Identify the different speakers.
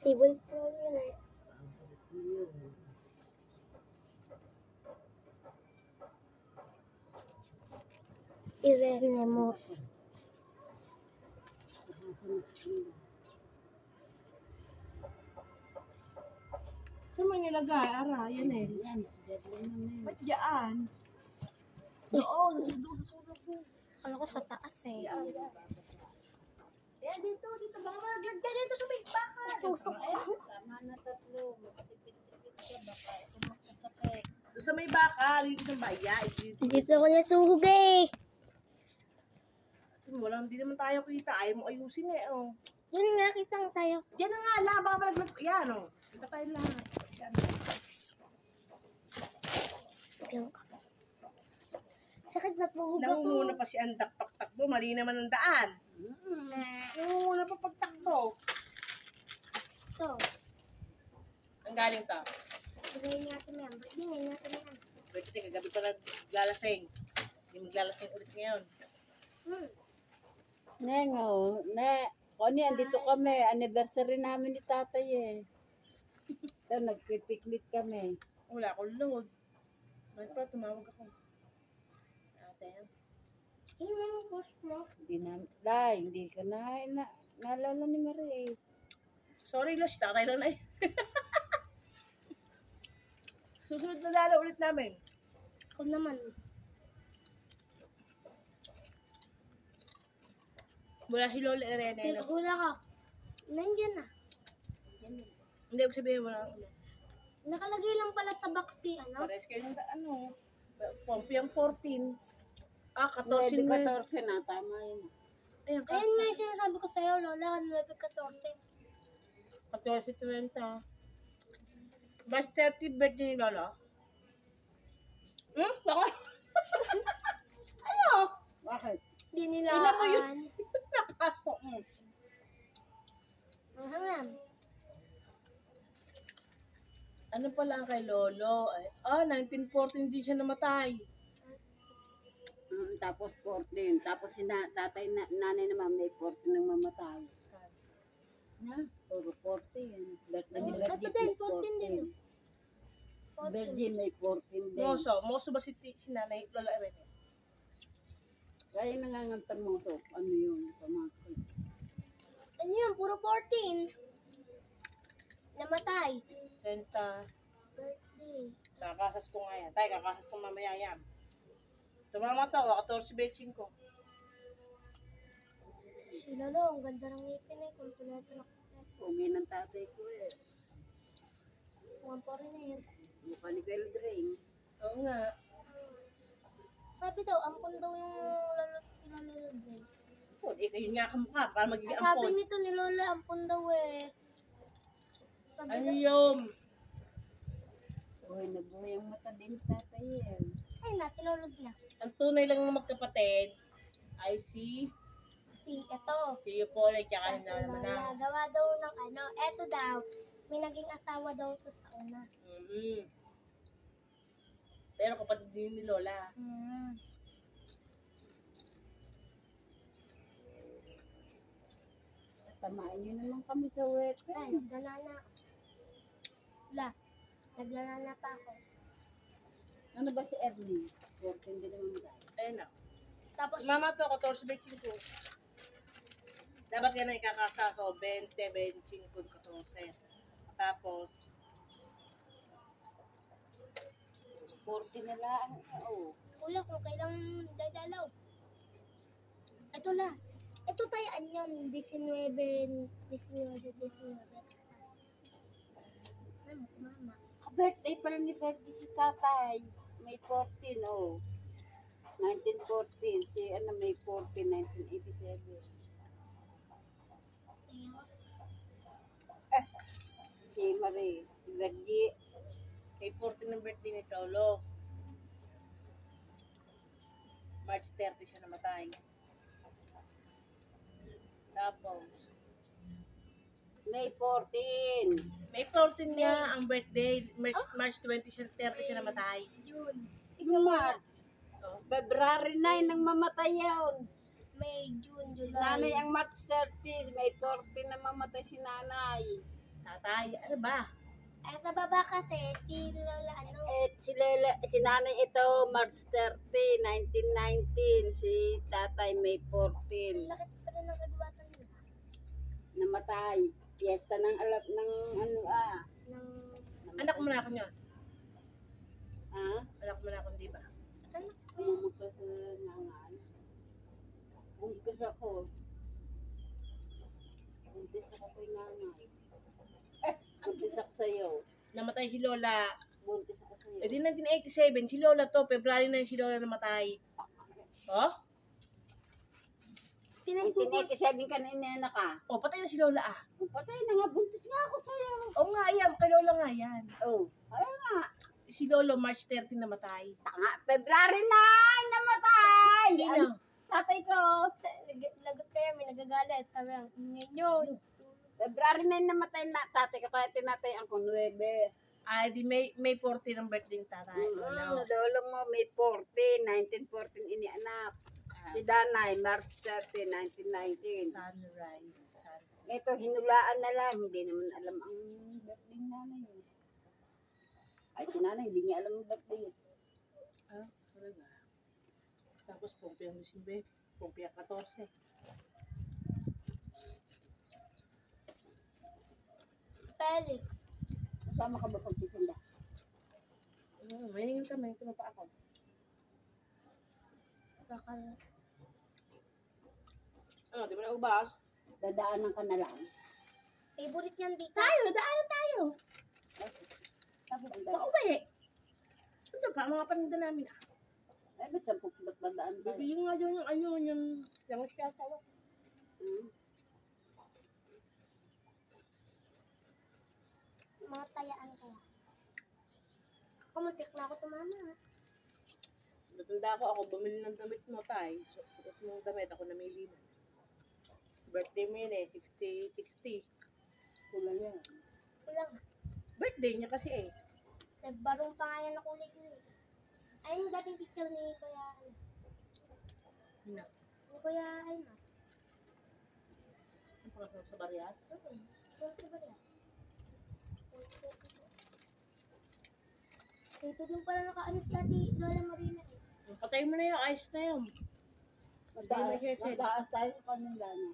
Speaker 1: Table po yun eh. Irene mo.
Speaker 2: Saan mo nilagay? Ara, yan eh. Ba't dyan? Doon, sa sulok mo.
Speaker 1: Kala ko sa taas eh.
Speaker 2: Yan, dito. Baka malaglag ka dito sa may bakal.
Speaker 1: Susok ko.
Speaker 3: Tama na tatlo. Makasipit-sipit ka. Baka ito makasakit.
Speaker 2: Doon sa may bakal, yung isang baya.
Speaker 1: Dito ko nasuhog eh.
Speaker 2: Hindi naman tayo kita. Ayaw mo ayusin eh. Oh.
Speaker 1: Yun nga, kitang sayo.
Speaker 2: Yan na nga lang. Baka malaglag. Yan oh. Kita tayo lahat. Yan.
Speaker 1: Biglang ka. Sakit na tuhog ako.
Speaker 2: Nangunguna pa si Andak pagtakbo. Mali naman ang daan. Nangunguna pa pagtakbo.
Speaker 1: Ito.
Speaker 2: Ang galing to.
Speaker 1: Bigay natin yan. Bigay natin yan.
Speaker 2: Pwede kagabi pa naglalasing. Hindi maglalasing ulit ngayon.
Speaker 3: Nengo, Connie, andito kami. Anniversary namin ni tatay eh. So, nagpipiknik kami.
Speaker 2: Wala akong load. Bakit pa tumawag ako? Ate.
Speaker 1: Sino mo yung post mo?
Speaker 3: Hindi ka naalala ni Marie.
Speaker 2: Sorry, Losh. Tatay lang na eh. Susunod na lalo ulit namin.
Speaker 1: Ako naman.
Speaker 2: Mula si Lola Irene.
Speaker 1: Tinagula ka. Nandiyan na.
Speaker 2: Hindi ko sabihin mo na.
Speaker 1: Nakalagay lang pala sa box si ano?
Speaker 2: Pares kayo ng Pompiang 14. 14
Speaker 3: Pwede
Speaker 2: na.
Speaker 3: 14 na, tama yun.
Speaker 2: Ayun,
Speaker 1: Ayun nga yung sinasabi ko sa'yo, Lola. 9-14.
Speaker 2: 14.30. Mas 30 birthday ni Lola? Baka? Ano?
Speaker 3: Bakit?
Speaker 1: Di nila
Speaker 2: Tingnan mo yun. Napasok mo. Ano pala ang kay Lolo? 1914 di siya namatay.
Speaker 3: Tapos 14. Tapos si nanay naman may 14 nang mamatay. Na? Puro 14. Birthday ni
Speaker 1: Ito din, 14 din.
Speaker 3: Virgin may 14 din.
Speaker 2: Moso ba si Nanay Lola Irene?
Speaker 3: Kaya nangangamtan mo to. Ano yun? Pamakot.
Speaker 1: Ano yun? Puro 14. Namatay.
Speaker 2: Senta.
Speaker 1: Birthday.
Speaker 2: Kakasas ko nga yan. Tay, kakasas ko mamaya yan. Tumama to, 14.25.
Speaker 1: Si Lolo, ang ganda ng ngipin eh. Kung tulad-tulad.
Speaker 3: Pugi ng tatay ko eh.
Speaker 1: Mga pa rin eh.
Speaker 3: Mukha ni Kyle Drain.
Speaker 2: Oo nga.
Speaker 1: Sabi daw, ampon daw yung Lolo si Lola din.
Speaker 2: Yun nga kamukha, para magiging
Speaker 1: Sabi
Speaker 2: ampon.
Speaker 1: nito ni Lola, ampon daw eh. Sabi
Speaker 2: Ano
Speaker 1: daw,
Speaker 2: yung?
Speaker 3: Uy, nabuhay ang mata din tatay eh.
Speaker 1: ay na, si Lolo na.
Speaker 2: Ang tunay lang ng magkapatid ay si
Speaker 1: Ito.
Speaker 2: Paul at saka si Lola
Speaker 1: Lola,
Speaker 2: Manang.
Speaker 1: gawa daw ng ano, eto daw. May naging asawa daw to sa una.
Speaker 2: Pero kapatid din ni Lola.
Speaker 3: Tamaan nyo naman kami sa wet.
Speaker 1: Ay, naglalana. Wala. Naglalana pa ako.
Speaker 3: Ano ba si Ernie? 14 din naman ba?
Speaker 2: Ayun na.
Speaker 1: Tapos,
Speaker 2: Mama to, 14.25. Dapat yan na ikakasa. So, 20, 25, 14. Tapos,
Speaker 3: 14 na lang. Oo.
Speaker 1: kuya, kung kailang dadalaw. Ito la. Ito tayaan yun. 19. Ano, mama.
Speaker 3: Ka-birthday pa rin ni birthday si tatay. May 14, oh. 1914. Si may 14, 1987. Si Marie. Si Virgie.
Speaker 2: kay 14 ng birthday ni Tolo. March 30 siya namatay. Tapos,
Speaker 3: May 14.
Speaker 2: May 14 niya ang birthday. March 20 siya, 30 siya namatay.
Speaker 1: June.
Speaker 3: Tingnan March. February 9 nang mamatay yun.
Speaker 1: May June,
Speaker 3: Si
Speaker 1: July.
Speaker 3: nanay ang March 30. May 14 na mamatay si nanay.
Speaker 2: namatay. Ano ba?
Speaker 1: Ay, sa baba kasi, si Lola, ano,
Speaker 3: Si nanay ito, March 30, 1919. Si tatay, May 14.
Speaker 1: laki pa rin ng kagubatan nila.
Speaker 3: Namatay. Fiesta ng alap ng ano
Speaker 1: Ng,
Speaker 2: Anak mo na ako yun.
Speaker 3: Ha?
Speaker 2: Anak mo na ako, di ba?
Speaker 3: Pumunta sa nanay. Buntis ako. Buntis ako kay nanay. Buntis ako sa'yo.
Speaker 2: Namatay si Lola.
Speaker 3: Buntis ako sa'yo.
Speaker 2: Eh di 1987, si Lola to. February na si Lola namatay. Oh?
Speaker 3: 1987 ka na inanak ka.
Speaker 2: Oh, patay na si Lola ah.
Speaker 3: Patay na nga, buntis nga ako sa'yo.
Speaker 2: Oo nga yan, kay Lola nga yan.
Speaker 3: Oh, kaya nga.
Speaker 2: Si Lolo, March 30 namatay.
Speaker 3: Tanga, February 9 namatay!
Speaker 2: Sino?
Speaker 3: Tatay ko.
Speaker 1: lagot kaya, may nagagalit. Sabi ang, nyo.
Speaker 3: February 9 namatay na tatay ko, kaya tinatayan ko 9.
Speaker 2: Ah, di May 40 ng birthday ng tatay. Ano?
Speaker 3: Lolo mo, May 14, 1914 inianak. Si Danay, March 30, 1919.
Speaker 2: Sunrise. Sunset.
Speaker 3: Ito, hinulaan na lang. Hindi naman alam ang birthday ng nanay. Ay, si nanay, hindi niya alam ang birthday.
Speaker 2: Ah, talaga. Tapos, Pompeang Disimbre. Pompeang 14.
Speaker 1: Felix.
Speaker 3: Kasama ka ba pagtitinda?
Speaker 2: May ningin kami. Ito pa ako.
Speaker 1: Kakal.
Speaker 2: Ano, di mo na ubas?
Speaker 3: Dadaanan ka na lang.
Speaker 1: Favorite niyan dito.
Speaker 2: Tayo, daanan tayo.
Speaker 3: Tapos ang daan.
Speaker 2: Pauwi. Ito pa, mga paninda namin.
Speaker 3: Ay, ba't saan pupunta dadaan tayo?
Speaker 2: Bibili nga doon yung ano, yung siya tawa.
Speaker 1: Mga tayaan kaya. Ako, matik na ako tumama.
Speaker 2: Natanda ko ako, bumili ng damit mo, tay. Suot mo ng damit, ako namili na. Birthday mo yun eh, 60.
Speaker 3: Kulang yan.
Speaker 1: Kulang.
Speaker 2: Birthday niya kasi eh.
Speaker 1: Nagbarong pa nga yan na kulay ko eh. Ay, yung dating teacher ni Kuya,
Speaker 2: Na.
Speaker 1: ni Kuya Alma.
Speaker 2: Ang pangasama sa Barias.
Speaker 1: Ito ba yan? Dito din pala nakaano si Ate Lola Marina eh.
Speaker 2: Patay mo na yun, ayos na yun.
Speaker 3: Madaas tayo sa kanila na.